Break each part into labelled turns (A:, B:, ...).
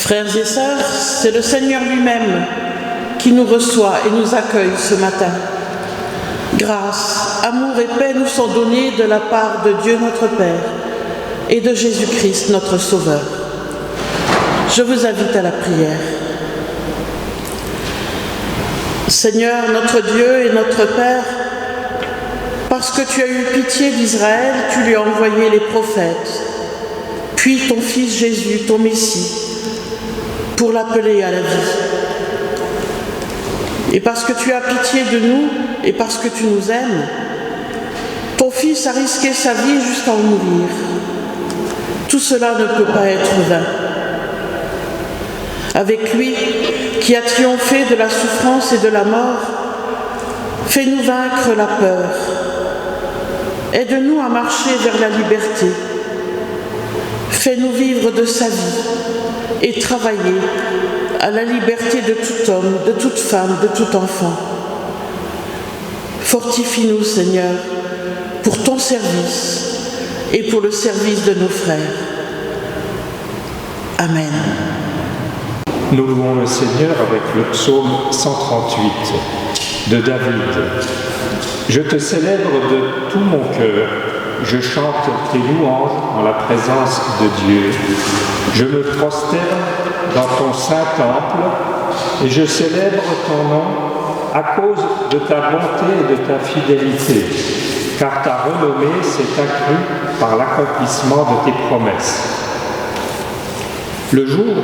A: Frères et sœurs, c'est le Seigneur lui-même qui nous reçoit et nous accueille ce matin. Grâce, amour et paix nous sont donnés de la part de Dieu notre Père et de Jésus-Christ notre Sauveur. Je vous invite à la prière. Seigneur, notre Dieu et notre Père, parce que tu as eu pitié d'Israël, tu lui as envoyé les prophètes, puis ton Fils Jésus, ton Messie, pour l'appeler à la vie. Et parce que tu as pitié de nous et parce que tu nous aimes, ton Fils a risqué sa vie jusqu'à en mourir. Tout cela ne peut pas être vain. Avec lui, qui a triomphé de la souffrance et de la mort, fais-nous vaincre la peur. Aide-nous à marcher vers la liberté. Fais-nous vivre de sa vie et travailler à la liberté de tout homme, de toute femme, de tout enfant. Fortifie-nous, Seigneur, pour ton service et pour le service de nos frères. Amen.
B: Nous louons le Seigneur avec le psaume 138 de David. Je te célèbre de tout mon cœur, je chante tes louanges en la présence de Dieu. Je me prosterne dans ton saint temple et je célèbre ton nom à cause de ta bonté et de ta fidélité, car ta renommée s'est accrue par l'accomplissement de tes promesses. Le jour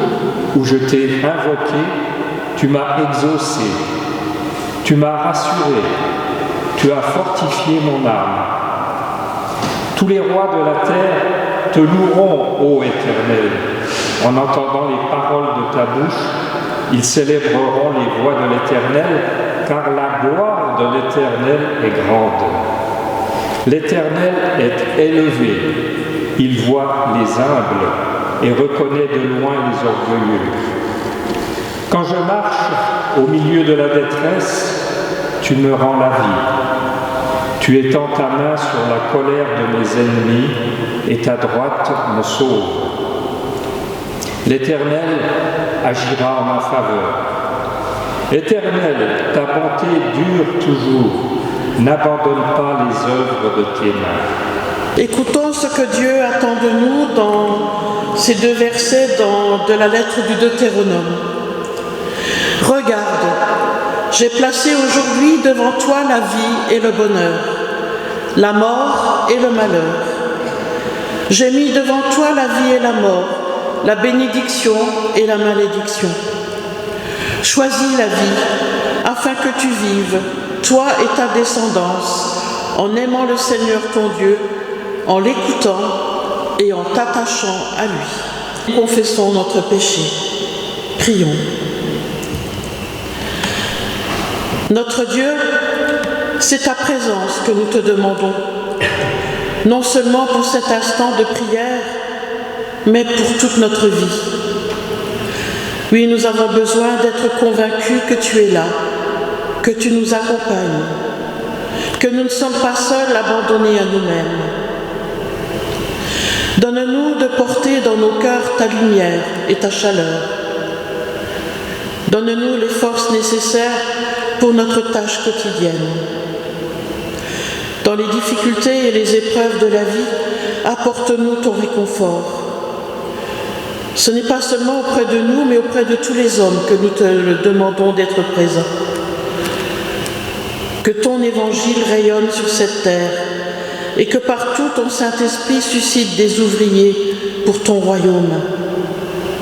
B: où je t'ai invoqué, tu m'as exaucé, tu m'as rassuré, tu as fortifié mon âme. Tous les rois de la terre te loueront, ô Éternel. En entendant les paroles de ta bouche, ils célébreront les voies de l'Éternel, car la gloire de l'Éternel est grande. L'Éternel est élevé, il voit les humbles et reconnaît de loin les orgueilleux. Quand je marche au milieu de la détresse, tu me rends la vie. Tu étends ta main sur la colère de mes ennemis et ta droite me sauve. L'Éternel agira en ma faveur. Éternel, ta bonté dure toujours. N'abandonne pas les œuvres de tes mains.
A: Écoutons ce que Dieu attend de nous dans ces deux versets de la lettre du Deutéronome. Regarde, j'ai placé aujourd'hui devant toi la vie et le bonheur, la mort et le malheur. J'ai mis devant toi la vie et la mort, la bénédiction et la malédiction. Choisis la vie, afin que tu vives, toi et ta descendance, en aimant le Seigneur ton Dieu, en l'écoutant et en t'attachant à lui. Confessons notre péché. Prions. Notre Dieu, c'est ta présence que nous te demandons, non seulement pour cet instant de prière, mais pour toute notre vie. Oui, nous avons besoin d'être convaincus que tu es là, que tu nous accompagnes, que nous ne sommes pas seuls abandonnés à nous-mêmes. Donne-nous de porter dans nos cœurs ta lumière et ta chaleur. Donne-nous les forces nécessaires pour notre tâche quotidienne. Dans les difficultés et les épreuves de la vie, apporte-nous ton réconfort. Ce n'est pas seulement auprès de nous, mais auprès de tous les hommes que nous te demandons d'être présents. Que ton évangile rayonne sur cette terre et que partout ton Saint-Esprit suscite des ouvriers pour ton royaume.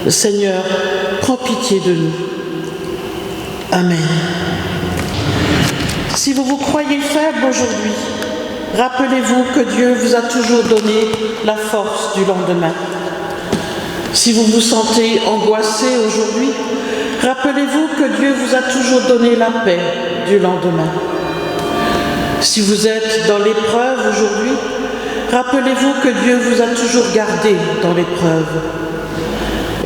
A: Seigneur, prends pitié de nous. Amen. Si vous vous croyez faible aujourd'hui, rappelez-vous que Dieu vous a toujours donné la force du lendemain. Si vous vous sentez angoissé aujourd'hui, rappelez-vous que Dieu vous a toujours donné la paix du lendemain. Si vous êtes dans l'épreuve aujourd'hui, rappelez-vous que Dieu vous a toujours gardé dans l'épreuve.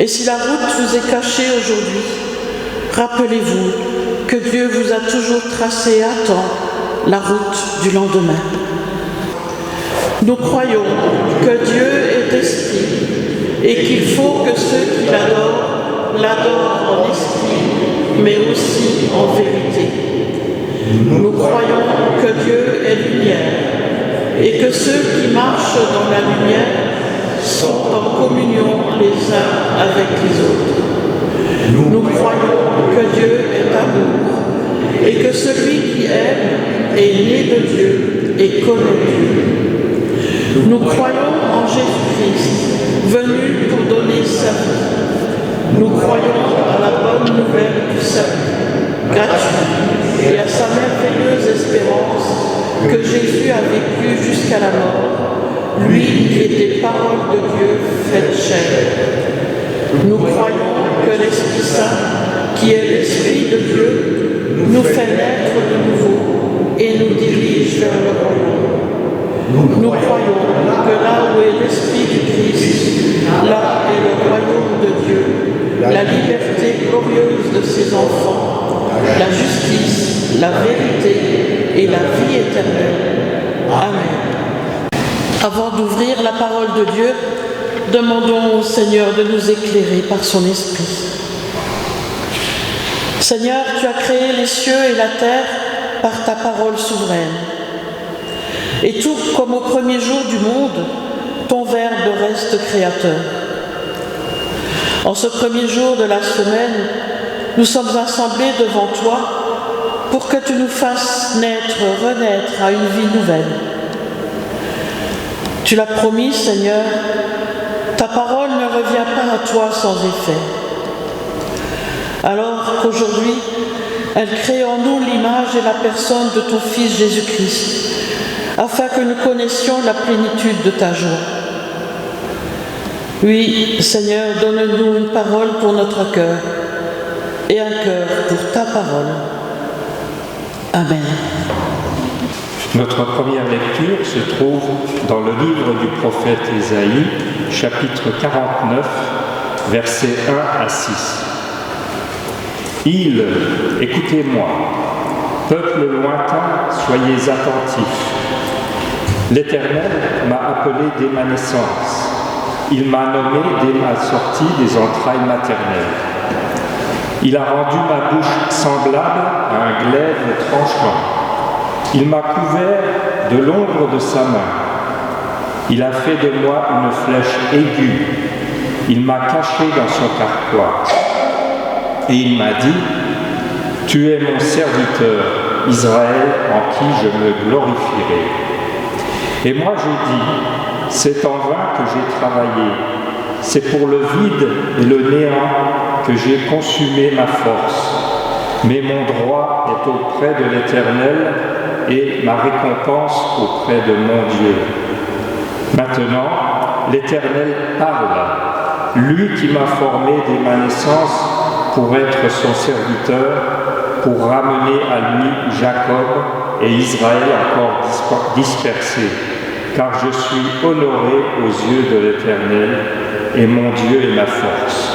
A: Et si la route vous est cachée aujourd'hui, rappelez-vous que Dieu vous a toujours tracé à temps la route du lendemain. Nous croyons que Dieu est esprit et qu'il faut que ceux qui l'adorent l'adorent en esprit, mais aussi en vérité. Nous croyons que Dieu est lumière et que ceux qui marchent dans la lumière sont en communion les uns avec les autres. Nous croyons que Dieu est amour et que celui qui aime est né de Dieu et connaît Dieu. Nous croyons en Jésus-Christ, venu pour donner sa vie. Nous croyons à la bonne nouvelle du salut gratuit et à sa merveilleuse espérance que Jésus a vécu jusqu'à la mort, lui qui était parole de Dieu faite chair. Nous croyons que l'Esprit Saint, qui est l'Esprit de Dieu, nous fait naître de nouveau et nous dirige vers le royaume. Nous croyons que là où est l'Esprit du Christ, là est le royaume de Dieu, la liberté glorieuse de ses enfants, la justice, la vérité et la vie éternelle. Amen. Avant d'ouvrir la parole de Dieu, demandons au Seigneur de nous éclairer par son Esprit. Seigneur, tu as créé les cieux et la terre par ta parole souveraine. Et tout comme au premier jour du monde, ton Verbe reste créateur. En ce premier jour de la semaine, nous sommes assemblés devant toi pour que tu nous fasses renaître à une vie nouvelle. Tu l'as promis, Seigneur, ta parole ne revient pas à toi sans effet. Alors qu'aujourd'hui, elle crée en nous l'image et la personne de ton Fils Jésus-Christ, afin que nous connaissions la plénitude de ta joie. Oui, Seigneur, donne-nous une parole pour notre cœur et un cœur pour ta parole. Amen.
B: Notre première lecture se trouve dans le livre du prophète Ésaïe, chapitre 49, versets 1 à 6. Île, écoutez-moi, peuple lointain, soyez attentifs. L'Éternel m'a appelé dès ma naissance. Il m'a nommé dès ma sortie des entrailles maternelles. Il a rendu ma bouche semblable à un glaive tranchant. Il m'a couvert de l'ombre de sa main. Il a fait de moi une flèche aiguë. Il m'a caché dans son carquois. Et il m'a dit, « Tu es mon serviteur, Israël, en qui je me glorifierai. » Et moi je dis, c'est en vain que j'ai travaillé, c'est pour le vide et le néant que j'ai consumé ma force. Mais mon droit est auprès de l'Éternel et ma récompense auprès de mon Dieu. Maintenant, l'Éternel parle, lui qui m'a formé dès ma naissance pour être son serviteur, pour ramener à lui Jacob et Israël encore dispersés. Car je suis honoré aux yeux de l'Éternel, et mon Dieu est ma force.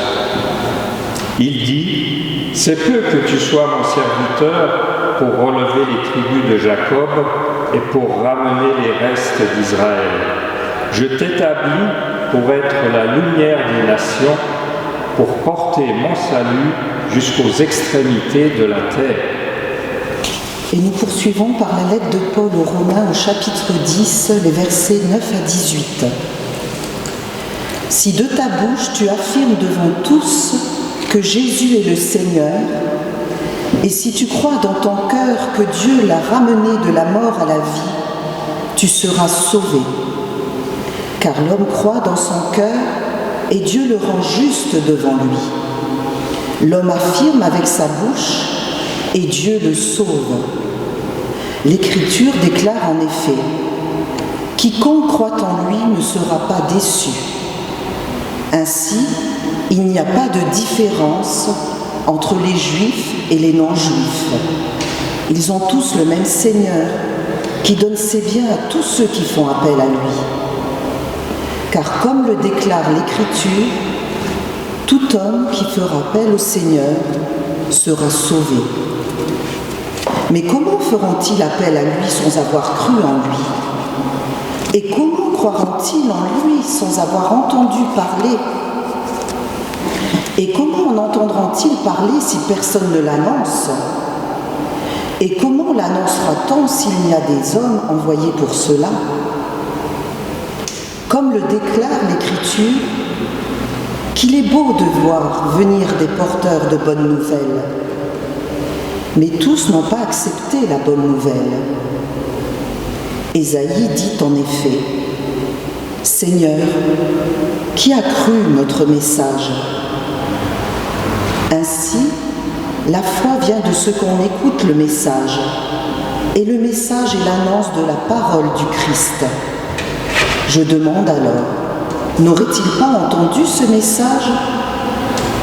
B: Il dit, c'est peu que tu sois mon serviteur pour relever les tribus de Jacob et pour ramener les restes d'Israël. Je t'établis pour être la lumière des nations, pour porter mon salut jusqu'aux extrémités de la terre.
C: Et nous poursuivons par la lettre de Paul aux Romains au chapitre 10, les versets 9 à 18. Si de ta bouche tu affirmes devant tous que Jésus est le Seigneur, et si tu crois dans ton cœur que Dieu l'a ramené de la mort à la vie, tu seras sauvé. Car l'homme croit dans son cœur et Dieu le rend juste devant lui. L'homme affirme avec sa bouche et Dieu le sauve. L'Écriture déclare en effet, « Quiconque croit en lui ne sera pas déçu. » Ainsi, il n'y a pas de différence entre les Juifs et les non-Juifs. Ils ont tous le même Seigneur, qui donne ses biens à tous ceux qui font appel à lui. Car comme le déclare l'Écriture, tout homme qui fera appel au Seigneur sera sauvé. Mais comment feront-ils appel à lui sans avoir cru en lui? Et comment croiront-ils en lui sans avoir entendu parler? Et comment en entendront-ils parler si personne ne l'annonce? Et comment l'annoncera-t-on s'il y a des hommes envoyés pour cela? Comme le déclare l'Écriture, qu'il est beau de voir venir des porteurs de bonnes nouvelles. Mais tous n'ont pas accepté la bonne nouvelle. Ésaïe dit en effet, « Seigneur, qui a cru notre message ?» Ainsi, la foi vient de ce qu'on écoute le message, et le message est l'annonce de la parole du Christ. Je demande alors, n'auraient-ils pas entendu ce message?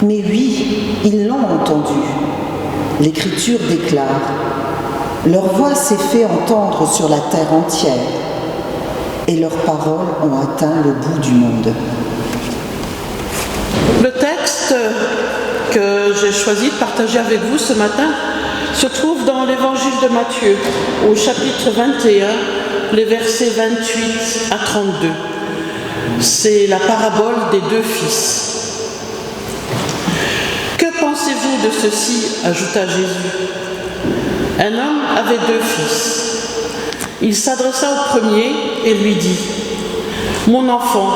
C: Mais oui, ils l'ont entendu. L'Écriture déclare, « Leur voix s'est fait entendre sur la terre entière, et leurs paroles ont atteint le bout du monde. »
A: Le texte que j'ai choisi de partager avec vous ce matin se trouve dans l'Évangile de Matthieu, au chapitre 21, les versets 28 à 32. C'est la parabole des deux fils. « Que pensez-vous de ceci ?» ajouta Jésus. « Un homme avait deux fils. Il s'adressa au premier et lui dit, « Mon enfant,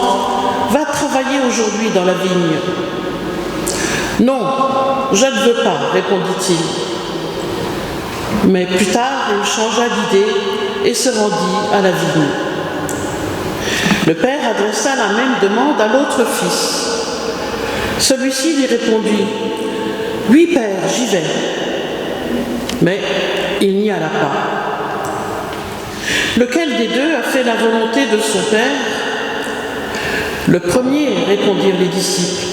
A: va travailler aujourd'hui dans la vigne. » « Non, je ne veux pas, répondit-il. Mais plus tard, il changea d'idée et se rendit à la vigne. Le père adressa la même demande à l'autre fils. Celui-ci lui répondit, « Oui, père, j'y vais. » Mais il n'y alla pas. Lequel des deux a fait la volonté de son père? Le premier, répondirent les disciples.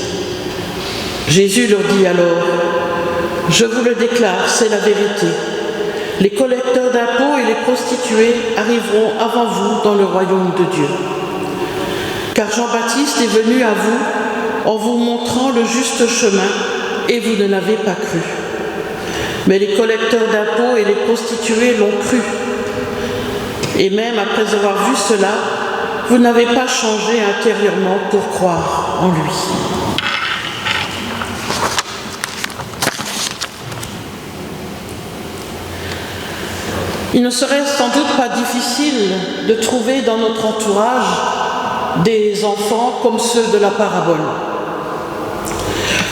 A: Jésus leur dit alors, « Je vous le déclare, c'est la vérité. Les collecteurs d'impôts et les prostituées arriveront avant vous dans le royaume de Dieu. Car Jean-Baptiste est venu à vous en vous montrant le juste chemin et vous ne l'avez pas cru. Mais les collecteurs d'impôts et les prostituées l'ont cru. Et même après avoir vu cela, vous n'avez pas changé intérieurement pour croire en lui. » Il ne serait sans doute pas difficile de trouver dans notre entourage des enfants comme ceux de la parabole.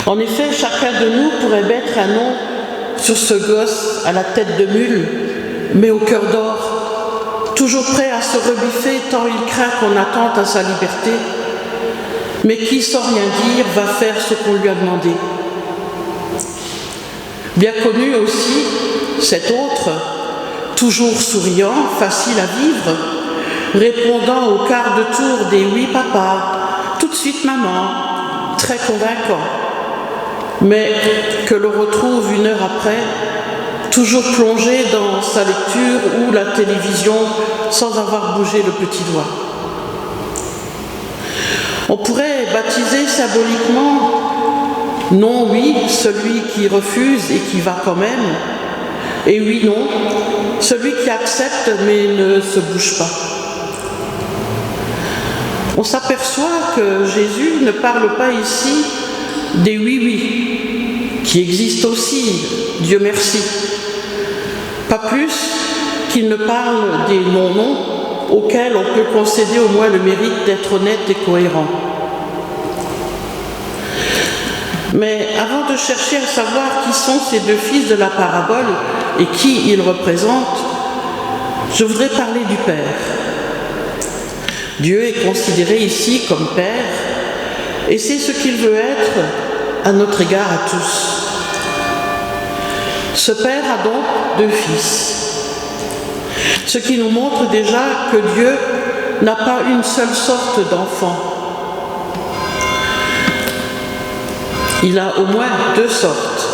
A: En effet, chacun de nous pourrait mettre un nom sur ce gosse à la tête de mule, mais au cœur d'or, toujours prêt à se rebiffer tant il craint qu'on attente à sa liberté, mais qui, sans rien dire, va faire ce qu'on lui a demandé. Bien connu aussi, cet autre, toujours souriant, facile à vivre, répondant au quart de tour des « oui papa »,« tout de suite maman », très convaincant, mais que l'on retrouve une heure après, toujours plongé dans sa lecture ou la télévision sans avoir bougé le petit doigt. On pourrait baptiser symboliquement « non, oui », celui qui refuse et qui va quand même, et « oui, non », celui qui accepte mais ne se bouge pas. On s'aperçoit que Jésus ne parle pas ici des oui-oui, qui existent aussi, Dieu merci. Pas plus qu'il ne parle des non-non, auxquels on peut concéder au moins le mérite d'être honnête et cohérent. Mais avant de chercher à savoir qui sont ces deux fils de la parabole et qui ils représentent, je voudrais parler du Père. Dieu est considéré ici comme Père, et c'est ce qu'il veut être à notre égard à tous. Ce Père a donc deux fils, ce qui nous montre déjà que Dieu n'a pas une seule sorte d'enfant. Il a au moins deux sortes.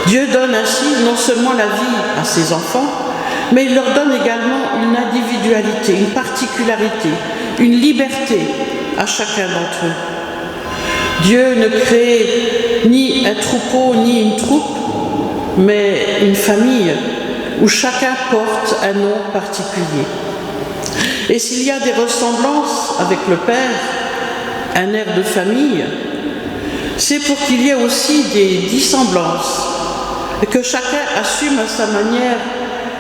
A: Dieu donne ainsi non seulement la vie à ses enfants, mais il leur donne également une individualité, une particularité, une liberté à chacun d'entre eux. Dieu ne crée ni un troupeau ni une troupe, mais une famille où chacun porte un nom particulier. Et s'il y a des ressemblances avec le Père, un air de famille, c'est pour qu'il y ait aussi des dissemblances, et que chacun assume à sa manière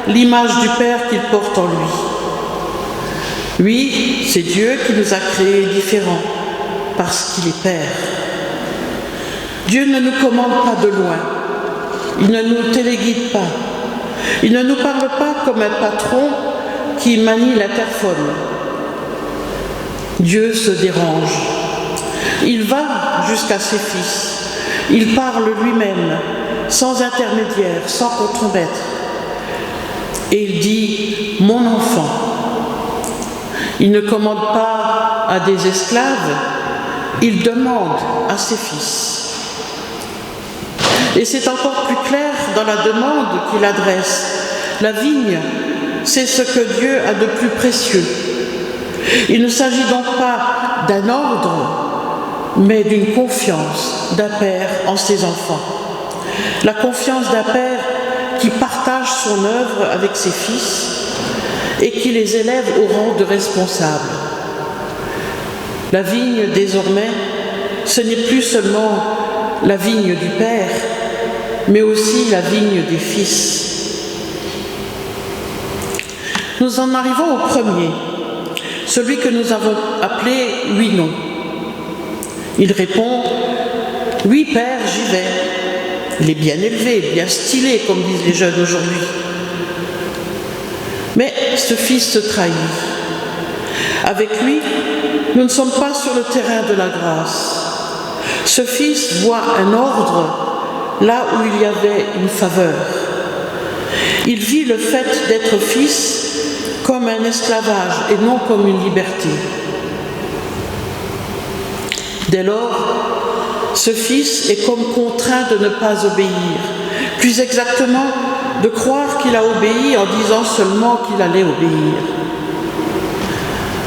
A: l'image du Père qu'il porte en lui. Oui, c'est Dieu qui nous a créés différents, parce qu'il est Père. Dieu ne nous commande pas de loin, il ne nous téléguide pas, il ne nous parle pas comme un patron qui manie l'interphone. Dieu se dérange, il va jusqu'à ses fils, il parle lui-même, sans intermédiaire, sans contre-maître. Et il dit « mon enfant ». Il ne commande pas à des esclaves, il demande à ses fils. Et c'est encore plus clair dans la demande qu'il adresse. La vigne, c'est ce que Dieu a de plus précieux. Il ne s'agit donc pas d'un ordre, mais d'une confiance d'un père en ses enfants. La confiance d'un père qui partage son œuvre avec ses fils et qui les élève au rang de responsables. La vigne, désormais, ce n'est plus seulement la vigne du Père, mais aussi la vigne des fils. Nous en arrivons au premier, celui que nous avons appelé « oui-non ». Il répond « oui, Père, j'y vais ». Il est bien élevé, bien stylé, comme disent les jeunes aujourd'hui. Mais ce fils se trahit. Avec lui, nous ne sommes pas sur le terrain de la grâce. Ce fils voit un ordre là où il y avait une faveur. Il vit le fait d'être fils comme un esclavage et non comme une liberté. Dès lors, ce fils est comme contraint de ne pas obéir, plus exactement de croire qu'il a obéi en disant seulement qu'il allait obéir.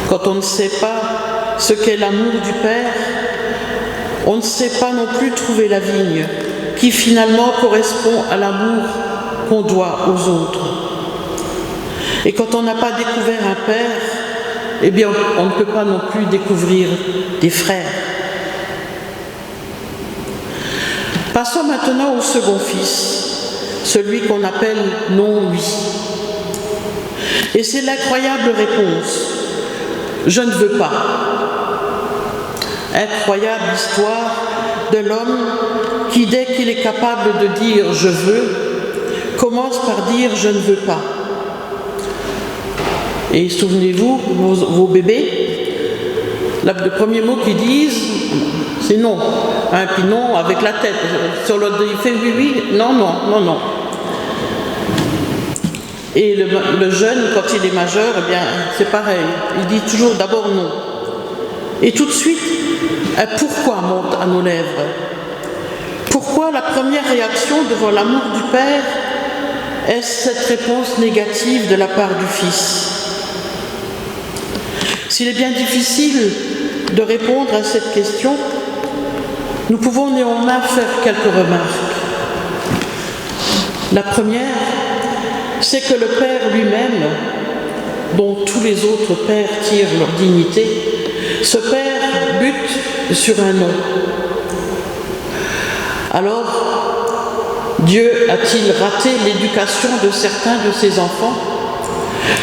A: Quand on ne sait pas ce qu'est l'amour du Père, on ne sait pas non plus trouver la vigne qui finalement correspond à l'amour qu'on doit aux autres. Et quand on n'a pas découvert un Père, eh bien on ne peut pas non plus découvrir des frères. Passons maintenant au second fils, celui qu'on appelle non lui. Et c'est l'incroyable réponse. Je ne veux pas. Incroyable histoire de l'homme qui, dès qu'il est capable de dire « je veux », commence par dire « je ne veux pas ». Et souvenez-vous, vos bébés, le premier mot qu'ils disent, c'est non. Hein, puis non avec la tête. Sur l'autre, il fait oui, oui, non, non, non, non. Et le jeune, quand il est majeur, eh bien, c'est pareil. Il dit toujours d'abord non. Et tout de suite, un pourquoi monte à nos lèvres. Pourquoi la première réaction devant l'amour du Père est-ce cette réponse négative de la part du Fils? S'il est bien difficile de répondre à cette question, nous pouvons néanmoins faire quelques remarques. La première, c'est que le Père lui-même, dont tous les autres pères tirent leur dignité, ce Père bute sur un non. Alors, Dieu a-t-il raté l'éducation de certains de ses enfants?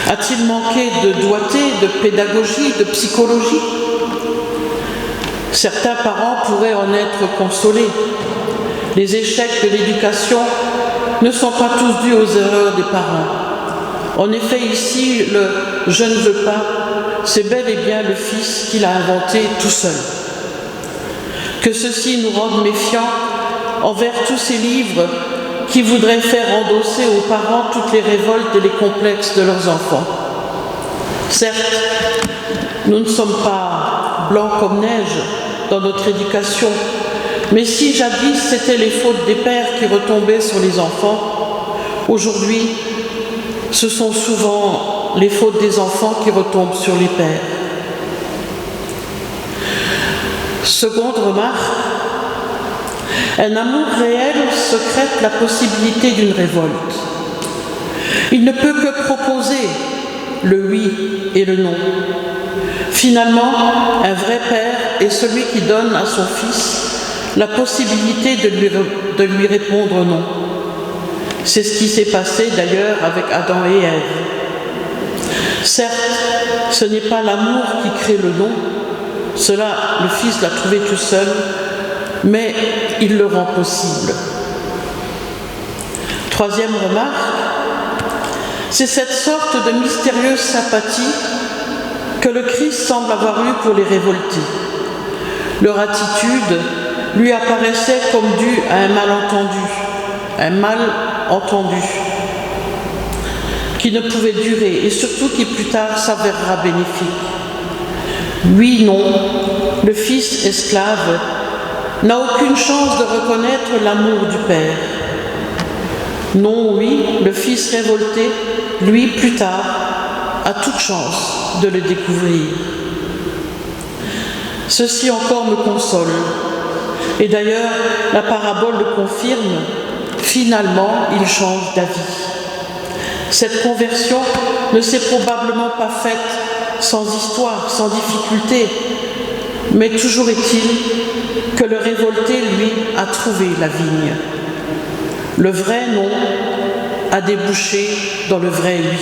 A: A-t-il manqué de doigté, de pédagogie, de psychologie? Certains parents pourraient en être consolés. Les échecs de l'éducation ne sont pas tous dus aux erreurs des parents. En effet, ici, le « je ne veux pas », c'est bel et bien le Fils qui l'a inventé tout seul. Que ceci nous rende méfiants envers tous ces livres qui voudraient faire endosser aux parents toutes les révoltes et les complexes de leurs enfants. Certes, nous ne sommes pas blancs comme neige dans notre éducation, mais si jadis c'étaient les fautes des pères qui retombaient sur les enfants, aujourd'hui, ce sont souvent les fautes des enfants qui retombent sur les pères. Seconde remarque, un amour réel secrète la possibilité d'une révolte. Il ne peut que proposer le oui et le non. Finalement, un vrai père est celui qui donne à son fils la possibilité de lui répondre non. C'est ce qui s'est passé d'ailleurs avec Adam et Ève. Certes, ce n'est pas l'amour qui crée le non, cela le Fils l'a trouvé tout seul, mais il le rend possible. Troisième remarque, c'est cette sorte de mystérieuse sympathie que le Christ semble avoir eue pour les révoltés. Leur attitude lui apparaissait comme due à un malentendu, qui ne pouvait durer et surtout qui plus tard s'avérera bénéfique. Oui, non, le Fils esclave n'a aucune chance de reconnaître l'amour du Père. Non, oui, le Fils révolté, lui, plus tard, a toute chance de le découvrir. Ceci encore me console. Et d'ailleurs, la parabole le confirme. Finalement, il change d'avis. Cette conversion ne s'est probablement pas faite sans histoire, sans difficulté. Mais toujours est-il que le révolté, lui, a trouvé la vigne. Le vrai non a débouché dans le vrai oui.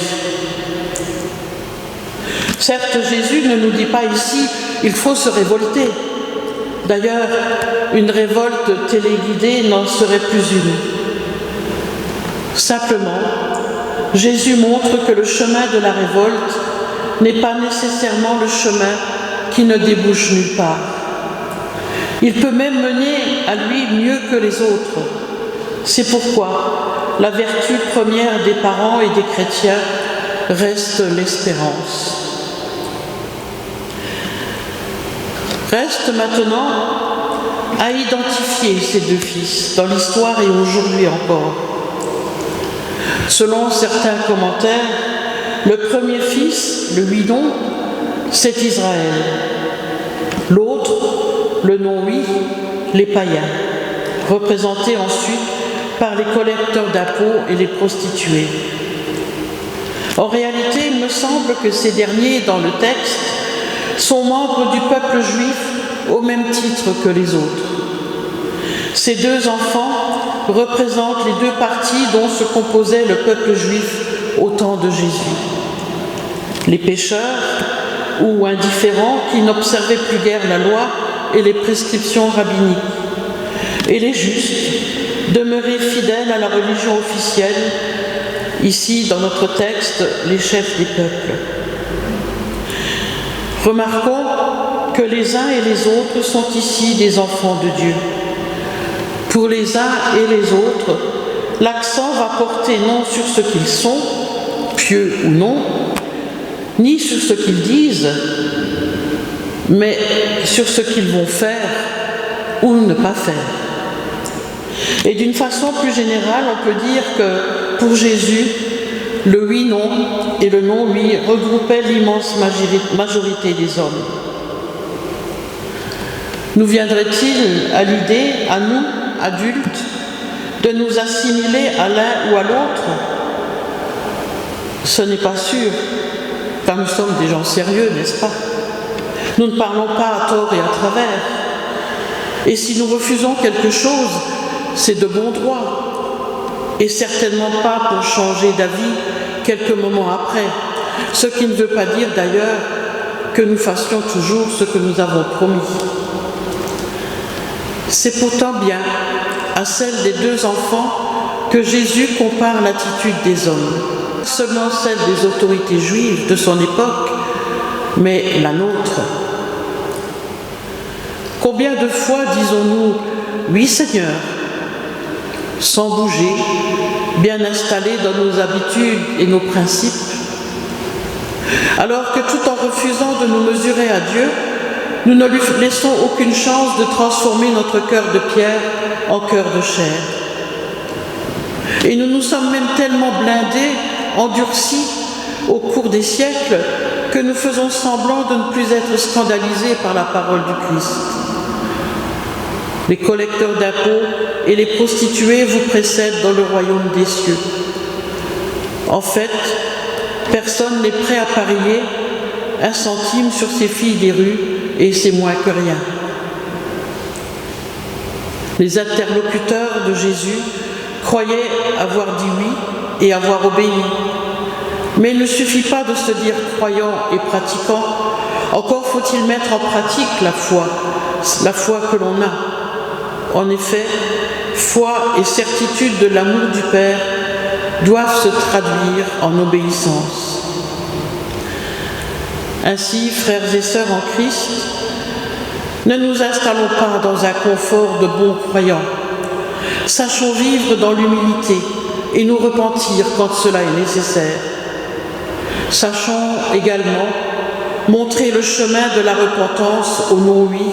A: Certes, Jésus ne nous dit pas ici « il faut se révolter ». D'ailleurs, une révolte téléguidée n'en serait plus une. Simplement, Jésus montre que le chemin de la révolte n'est pas nécessairement le chemin qui ne débouche nulle part. Il peut même mener à lui mieux que les autres. C'est pourquoi la vertu première des parents et des chrétiens reste l'espérance. Reste maintenant à identifier ces deux fils dans l'histoire et aujourd'hui encore. Selon certains commentaires, le premier fils, le oui-non, c'est Israël. L'autre, le non-oui, les païens, représentés ensuite par les collecteurs d'impôts et les prostituées. En réalité, il me semble que ces derniers, dans le texte, sont membres du peuple juif au même titre que les autres. Ces deux enfants représentent les deux parties dont se composait le peuple juif au temps de Jésus. Les pécheurs ou indifférents qui n'observaient plus guère la loi et les prescriptions rabbiniques, et les justes, demeurés fidèles à la religion officielle, ici dans notre texte, les chefs des peuples. Remarquons que les uns et les autres sont ici des enfants de Dieu. Pour les uns et les autres, l'accent va porter non sur ce qu'ils sont, pieux ou non, ni sur ce qu'ils disent, mais sur ce qu'ils vont faire ou ne pas faire. Et d'une façon plus générale, on peut dire que pour Jésus, le oui-non et le non-oui regroupaient l'immense majorité des hommes. Nous viendrait-il à l'idée, à nous, adultes, de nous assimiler à l'un ou à l'autre? Ce n'est pas sûr, car nous sommes des gens sérieux, n'est-ce pas? Nous ne parlons pas à tort et à travers. Et si nous refusons quelque chose, c'est de bon droit, et certainement pas pour changer d'avis quelques moments après, ce qui ne veut pas dire d'ailleurs que nous fassions toujours ce que nous avons promis. C'est pourtant bien à celle des deux enfants que Jésus compare l'attitude des hommes, pas seulement celle des autorités juives de son époque, mais la nôtre. Combien de fois disons-nous « Oui Seigneur », sans bouger, bien installés dans nos habitudes et nos principes, alors que tout en refusant de nous mesurer à Dieu, nous ne lui laissons aucune chance de transformer notre cœur de pierre en cœur de chair. Et nous nous sommes même tellement blindés, endurcis au cours des siècles, que nous faisons semblant de ne plus être scandalisés par la parole du Christ. Les collecteurs d'impôts et les prostituées vous précèdent dans le royaume des cieux. En fait, personne n'est prêt à parier un centime sur ces filles des rues, et c'est moins que rien. Les interlocuteurs de Jésus croyaient avoir dit oui et avoir obéi. Mais il ne suffit pas de se dire croyant et pratiquant, encore faut-il mettre en pratique la foi que l'on a. En effet, foi et certitude de l'amour du Père doivent se traduire en obéissance. Ainsi, frères et sœurs en Christ, ne nous installons pas dans un confort de bons croyants. Sachons vivre dans l'humilité et nous repentir quand cela est nécessaire. Sachons également montrer le chemin de la repentance au non-oui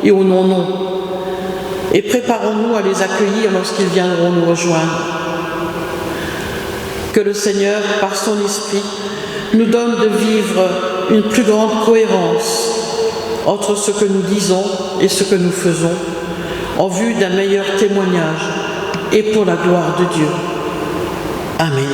A: et au non-non. Et préparons-nous à les accueillir lorsqu'ils viendront nous rejoindre. Que le Seigneur, par son Esprit, nous donne de vivre une plus grande cohérence entre ce que nous disons et ce que nous faisons, en vue d'un meilleur témoignage et pour la gloire de Dieu. Amen.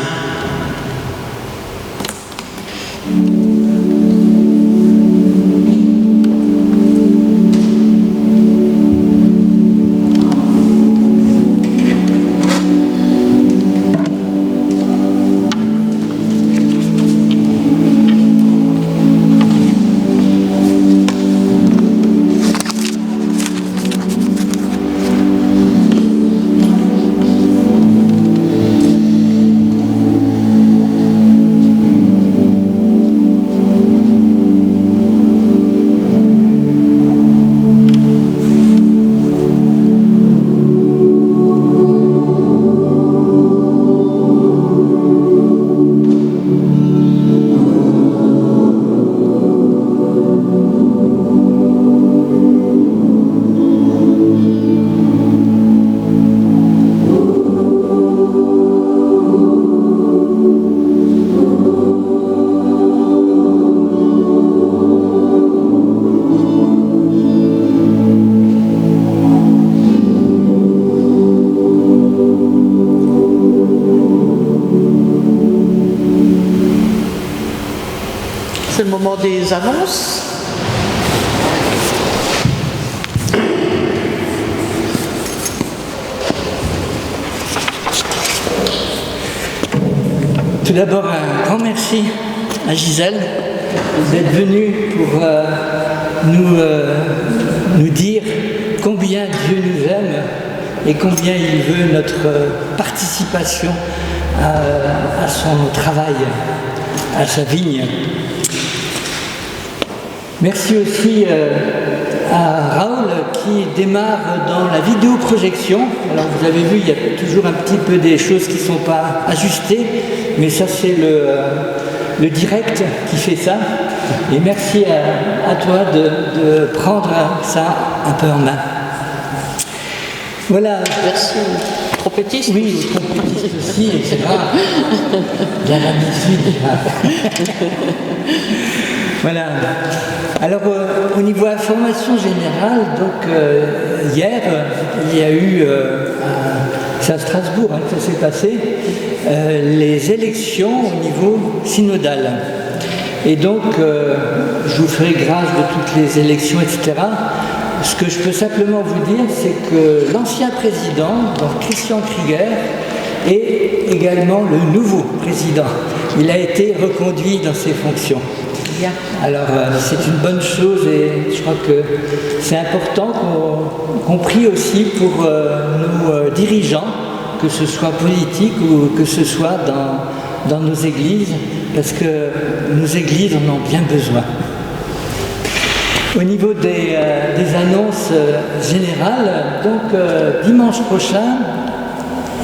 A: C'est le moment des annonces.
D: Tout d'abord, un grand merci à Gisèle d'être venue pour nous dire combien Dieu nous aime et combien il veut notre participation à son travail, à sa vigne. Merci aussi à Raoul qui démarre dans la vidéoprojection. Alors vous avez vu, il y a toujours un petit peu des choses qui ne sont pas ajustées, mais ça c'est le direct qui fait ça. Et merci à toi de prendre ça un peu en main. Voilà.
A: Merci. Trompettiste.
D: Oui, trompettiste aussi, c'est grave. Bien l'habitude. Voilà. Alors, au niveau information générale, donc hier, il y a eu, c'est à Strasbourg que ça s'est passé, les élections au niveau synodal. Et donc, je vous ferai grâce de toutes les élections, etc. Ce que je peux simplement vous dire, c'est que l'ancien président, donc Christian Krieger, est également le nouveau président. Il a été reconduit dans ses fonctions. Alors c'est une bonne chose et je crois que c'est important qu'on prie aussi pour nos dirigeants, que ce soit politique ou que ce soit dans nos églises, parce que nos églises en ont bien besoin. Au niveau des annonces générales, donc dimanche prochain,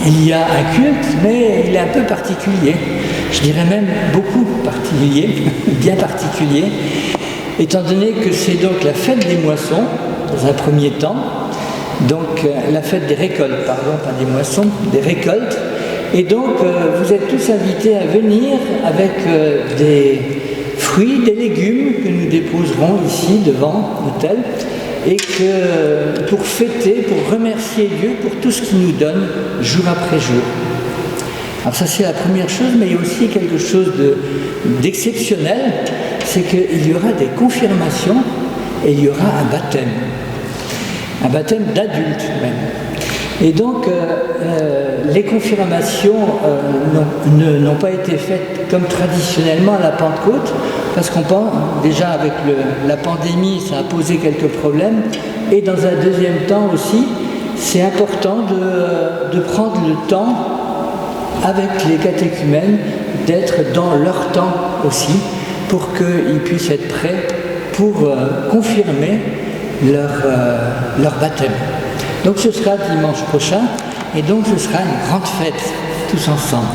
D: il y a un culte, mais il est un peu particulier. Je dirais même beaucoup particulier, bien particulier, étant donné que c'est donc la fête des moissons, dans un premier temps, donc la fête des récoltes, pardon, pas des moissons, des récoltes. Et donc vous êtes tous invités à venir avec des fruits, des légumes que nous déposerons ici devant l'autel, et que pour fêter, pour remercier Dieu pour tout ce qu'il nous donne jour après jour. Alors ça c'est la première chose, mais il y a aussi quelque chose d'exceptionnel, c'est qu'il y aura des confirmations et il y aura un baptême d'adultes même. Et donc, les confirmations n'ont pas été faites comme traditionnellement à la Pentecôte, parce qu'on pense, déjà avec la pandémie, ça a posé quelques problèmes, et dans un deuxième temps aussi, c'est important de prendre le temps, avec les catéchumènes, d'être dans leur temps aussi, pour qu'ils puissent être prêts pour confirmer leur baptême. Donc ce sera dimanche prochain, et donc ce sera une grande fête, tous ensemble.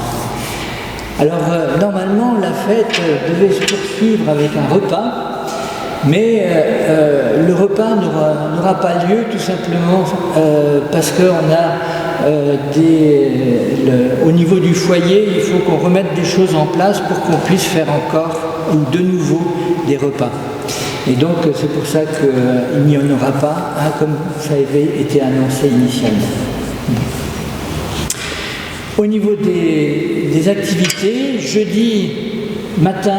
D: Alors normalement la fête devait se poursuivre avec un repas, mais le repas n'aura pas lieu tout simplement parce qu'on a au niveau du foyer, il faut qu'on remette des choses en place pour qu'on puisse faire encore ou de nouveau des repas. Et donc c'est pour ça qu'il n'y en aura pas, comme ça avait été annoncé initialement. Au niveau des activités, jeudi matin,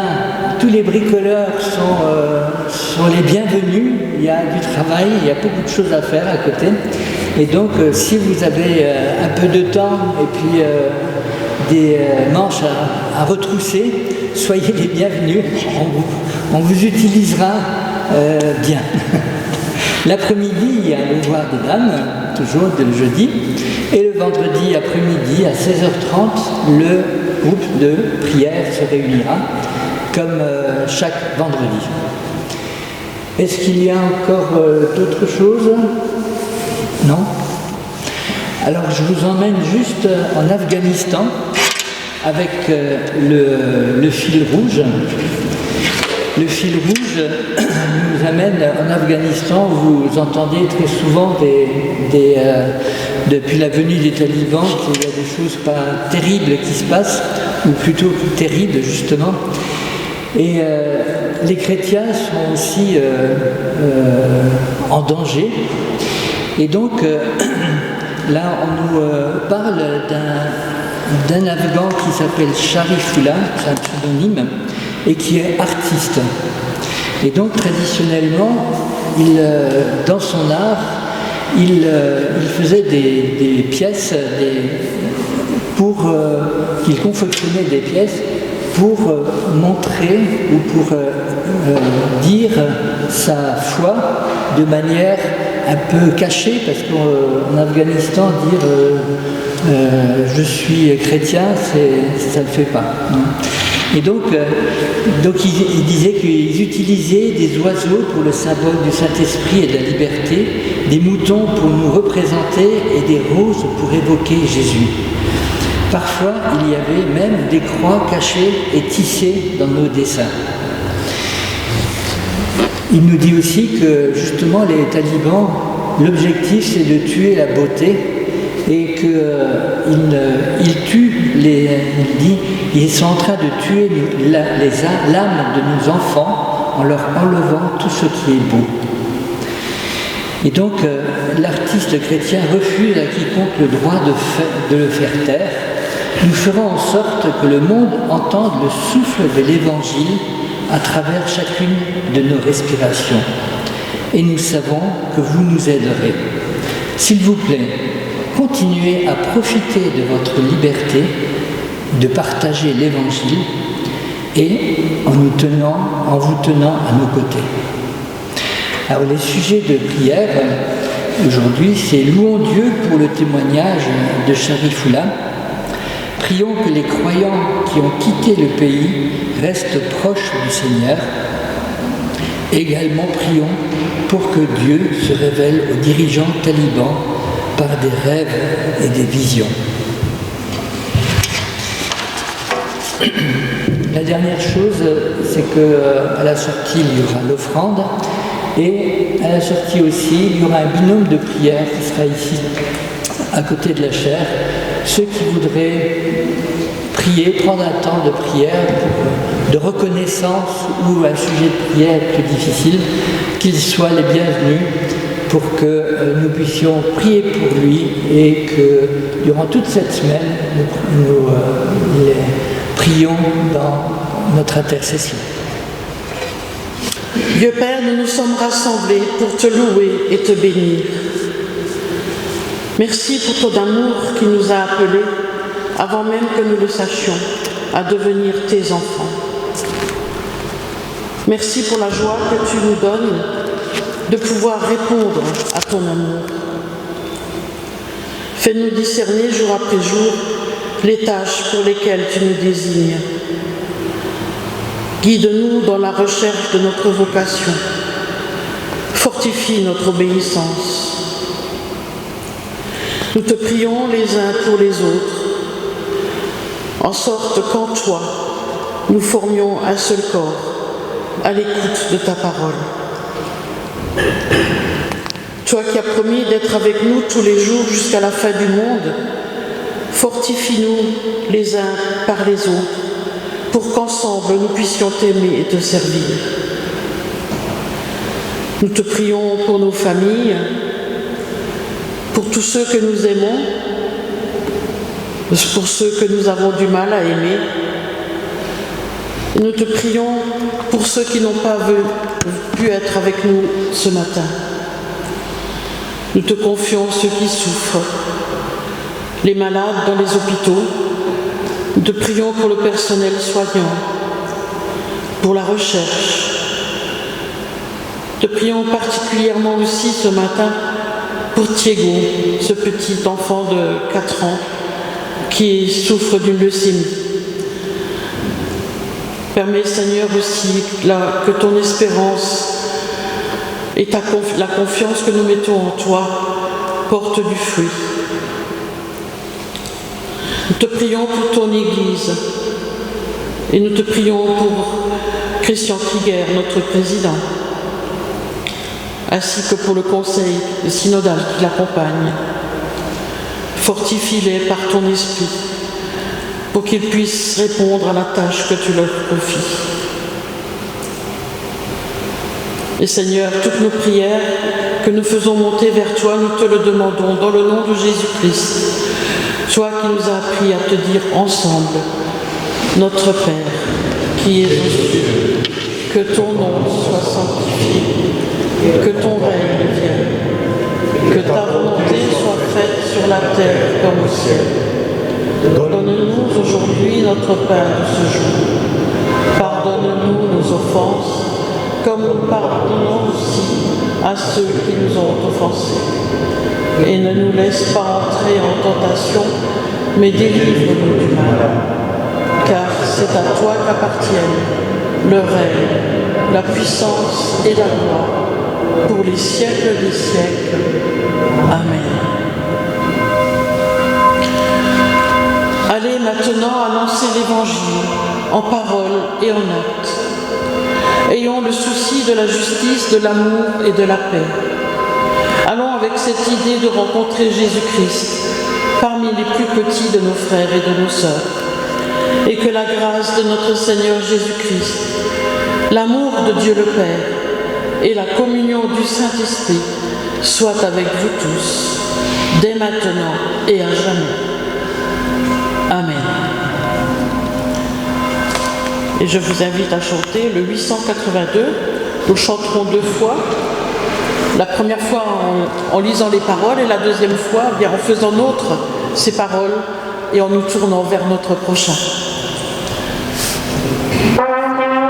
D: tous les bricoleurs sont les bienvenus. Il y a du travail, il y a beaucoup de choses à faire à côté. Et donc si vous avez un peu de temps et puis des manches à retrousser, soyez les bienvenus, on vous utilisera bien. L'après-midi, il y a le devoir des dames, toujours le jeudi, et le vendredi après-midi à 16h30, le groupe de prière se réunira, comme chaque vendredi. Est-ce qu'il y a encore d'autres choses? Non? Alors je vous emmène juste en Afghanistan avec le fil rouge. Le fil rouge nous amène en Afghanistan où vous entendez très souvent depuis la venue des talibans qu'il y a des choses pas terribles qui se passent, ou plutôt terribles justement. Et les chrétiens sont aussi en danger. Et donc là on nous parle d'un Afghan qui s'appelle Sharifullah, c'est un pseudonyme, et qui est artiste. Et donc traditionnellement, dans son art, il faisait des pièces, il confectionnait des pièces pour montrer ou pour dire sa foi de manière un peu cachée, parce qu'en Afghanistan, dire je suis chrétien, ça ne le fait pas. Et donc il disait qu'ils utilisaient des oiseaux pour le symbole du Saint-Esprit et de la liberté, des moutons pour nous représenter et des roses pour évoquer Jésus. Parfois, il y avait même des croix cachées et tissées dans nos dessins. Il nous dit aussi que justement les talibans, l'objectif c'est de tuer la beauté et qu'ils tuent ils sont en train de tuer l'âme de nos enfants en leur enlevant tout ce qui est beau. Et donc l'artiste chrétien refuse à quiconque le droit de le faire taire. Nous ferons en sorte que le monde entende le souffle de l'Évangile à travers chacune de nos respirations. Et nous savons que vous nous aiderez. S'il vous plaît, continuez à profiter de votre liberté de partager l'Évangile et en vous tenant à nos côtés. Alors les sujets de prière aujourd'hui, c'est louons Dieu pour le témoignage de Sharifullah. Prions que les croyants qui ont quitté le pays restent proches du Seigneur. Également prions pour que Dieu se révèle aux dirigeants talibans par des rêves et des visions. La dernière chose, c'est qu'à la sortie, il y aura l'offrande. Et à la sortie aussi, il y aura un binôme de prière qui sera ici, à côté de la chaire. Ceux qui voudraient prier, prendre un temps de prière, de reconnaissance ou un sujet de prière plus difficile, qu'ils soient les bienvenus pour que nous puissions prier pour lui et que durant toute cette semaine, nous prions dans notre intercession.
A: Dieu Père, nous nous sommes rassemblés pour te louer et te bénir. Merci pour ton amour qui nous a appelés, avant même que nous le sachions, à devenir tes enfants. Merci pour la joie que tu nous donnes de pouvoir répondre à ton amour. Fais-nous discerner jour après jour les tâches pour lesquelles tu nous désignes. Guide-nous dans la recherche de notre vocation. Fortifie notre obéissance. Nous te prions les uns pour les autres, en sorte qu'en toi, nous formions un seul corps, à l'écoute de ta parole. Toi qui as promis d'être avec nous tous les jours jusqu'à la fin du monde, fortifie-nous les uns par les autres, pour qu'ensemble nous puissions t'aimer et te servir. Nous te prions pour nos familles, pour tous ceux que nous aimons, pour ceux que nous avons du mal à aimer. Nous te prions pour ceux qui n'ont pas pu être avec nous ce matin. Nous te confions ceux qui souffrent, les malades dans les hôpitaux. Nous te prions pour le personnel soignant, pour la recherche. Nous te prions particulièrement aussi ce matin pour Thiego, ce petit enfant de 4 ans qui souffre d'une leucémie. Permets, Seigneur, aussi que ton espérance et la confiance que nous mettons en toi portent du fruit. Nous te prions pour ton Église et nous te prions pour Christian Krieger, notre président, ainsi que pour le conseil synodal qui l'accompagne. Fortifie-les par ton esprit pour qu'ils puissent répondre à la tâche que tu leur confies. Et Seigneur, toutes nos prières que nous faisons monter vers toi, nous te le demandons dans le nom de Jésus-Christ, toi qui nous as appris à te dire ensemble, notre Père, qui es aux cieux, que ton nom soit sanctifié, que ton règne vienne, que ta volonté soit faite sur la terre comme au ciel. Donne-nous aujourd'hui notre pain de ce jour. Pardonne-nous nos offenses, comme nous pardonnons aussi à ceux qui nous ont offensés. Et ne nous laisse pas entrer en tentation, mais délivre-nous du mal. Car c'est à toi qu'appartiennent le règne, la puissance et la gloire, pour les siècles des siècles. Amen. Allez maintenant annoncer l'Évangile en parole et en acte. Ayons le souci de la justice, de l'amour et de la paix. Allons avec cette idée de rencontrer Jésus-Christ parmi les plus petits de nos frères et de nos sœurs. Et que la grâce de notre Seigneur Jésus-Christ, l'amour de Dieu le Père et la communion du Saint-Esprit soient avec vous tous, dès maintenant et à jamais. Amen. Et je vous invite à chanter le 882. Nous chanterons 2 fois. La première fois en lisant les paroles et la deuxième fois bien en faisant nôtre ces paroles et en nous tournant vers notre prochain.
E: Amen.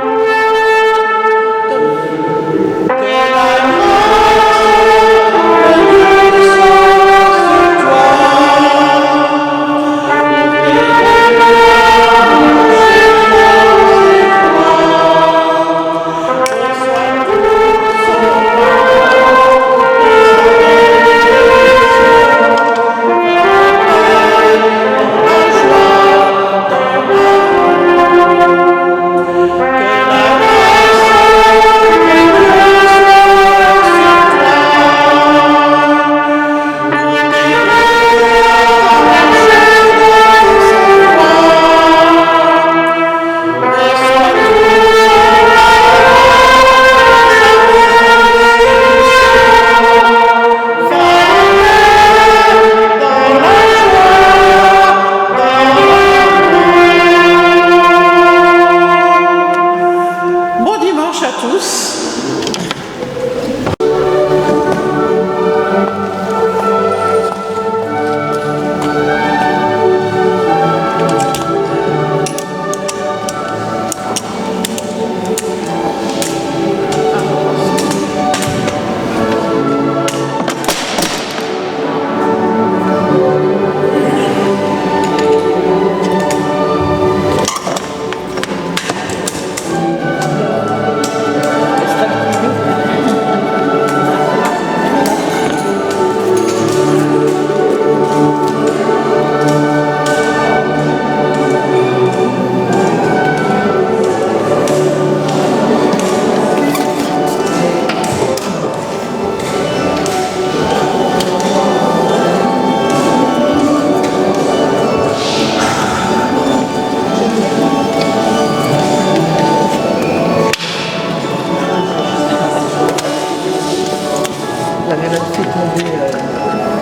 D: j'avais même fait tomber